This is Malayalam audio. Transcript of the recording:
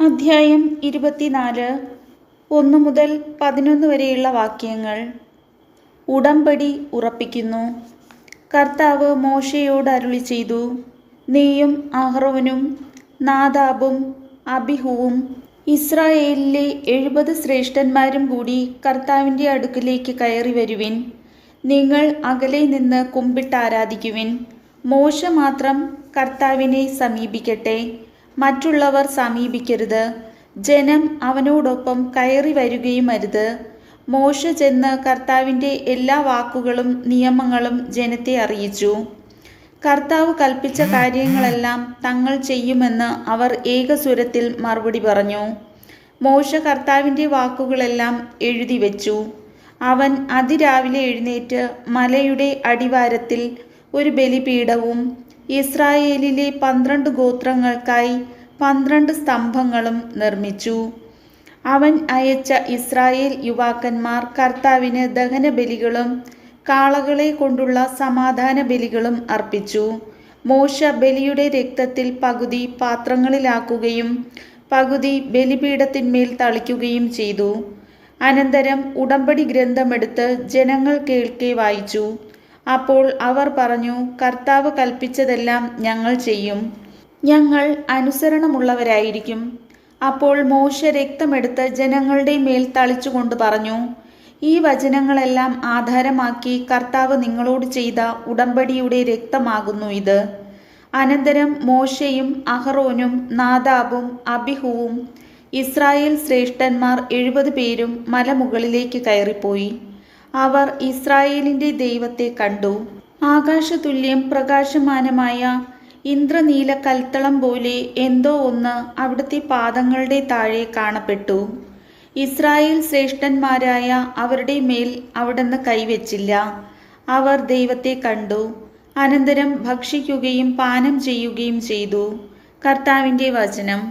അധ്യായം 24 1 മുതൽ 11 വരെയുള്ള വാക്യങ്ങൾ. ഉടമ്പടി ഉറപ്പിക്കുന്നു. കർത്താവ് മോശയോട് അരുളിച്ചെയ്തു, നീയും അഹ്റോനും നാദാബും അബീഹുവും ഇസ്രായേലിലെ 70 ശ്രേഷ്ഠന്മാരും കൂടി കർത്താവിൻ്റെ അടുക്കലേക്ക് കയറി വരുവിൻ. നിങ്ങൾ അകലെ നിന്ന് കുമ്പിട്ടാരാധിക്കുവിൻ. മോശ മാത്രം കർത്താവിനെ സമീപിക്കട്ടെ, മറ്റുള്ളവർ സമീപിക്കരുത്. ജനം അവനോടൊപ്പം കയറി വരികയും അരുത്. മോശ ചെന്ന് കർത്താവിൻ്റെ എല്ലാ വാക്കുകളും നിയമങ്ങളും ജനത്തെ അറിയിച്ചു. കർത്താവ് കൽപ്പിച്ച കാര്യങ്ങളെല്ലാം തങ്ങൾ ചെയ്യുമെന്ന് അവർ ഏകസ്വരത്തിൽ മറുപടി പറഞ്ഞു. മോശ കർത്താവിൻ്റെ വാക്കുകളെല്ലാം എഴുതി വച്ചു. അവൻ അതിരാവിലെ എഴുന്നേറ്റ് മലയുടെ അടിവാരത്തിൽ ഒരു ബലിപീഠവും ഇസ്രായേലിലെ 12 ഗോത്രങ്ങൾക്കായി 12 സ്തംഭങ്ങളും നിർമ്മിച്ചു. അവൻ അയച്ച ഇസ്രായേൽ യുവാക്കന്മാർ കർത്താവിന് ദഹനബലികളും കാളകളെ കൊണ്ടുള്ള സമാധാന ബലികളും അർപ്പിച്ചു. മോശ ബലിയുടെ രക്തത്തിൽ പകുതി പാത്രങ്ങളിലാക്കുകയും പകുതി ബലിപീഠത്തിന്മേൽ തളിക്കുകയും ചെയ്തു. അനന്തരം ഉടമ്പടി ഗ്രന്ഥമെടുത്ത് ജനങ്ങൾ കേൾക്കെ വായിച്ചു. അപ്പോൾ അവർ പറഞ്ഞു, കർത്താവ് കൽപ്പിച്ചതെല്ലാം ഞങ്ങൾ ചെയ്യും, ഞങ്ങൾ അനുസരണമുള്ളവരായിരിക്കും. അപ്പോൾ മോശ രക്തമെടുത്ത് ജനങ്ങളുടെ മേൽ തളിച്ചുകൊണ്ട് പറഞ്ഞു, ഈ വചനങ്ങളെല്ലാം ആധാരമാക്കി കർത്താവ് നിങ്ങളോട് ചെയ്ത ഉടമ്പടിയുടെ രക്തമാകുന്നു ഇത്. അനന്തരം മോശയും അഹ്റോനും നാദാബും അബീഹുവും ഇസ്രായേൽ ശ്രേഷ്ഠന്മാർ 70 പേരും മലമുകളിലേക്ക് കയറിപ്പോയി. അവർ ഇസ്രായേലിൻ്റെ ദൈവത്തെ കണ്ടു. ആകാശതുല്യം പ്രകാശമാനമായ ഇന്ദ്രനീല കൽത്തളം പോലെ എന്തോ ഒന്ന് അവിടുത്തെ പാദങ്ങളുടെ താഴെ കാണപ്പെട്ടു. ഇസ്രായേൽ ശ്രേഷ്ഠന്മാരായ അവരുടെ മേൽ അവിടുന്ന് കൈവച്ചില്ല. അവർ ദൈവത്തെ കണ്ടു. അനന്തരം ഭക്ഷിക്കുകയും പാനം ചെയ്യുകയും ചെയ്തു. കർത്താവിൻ്റെ വചനം.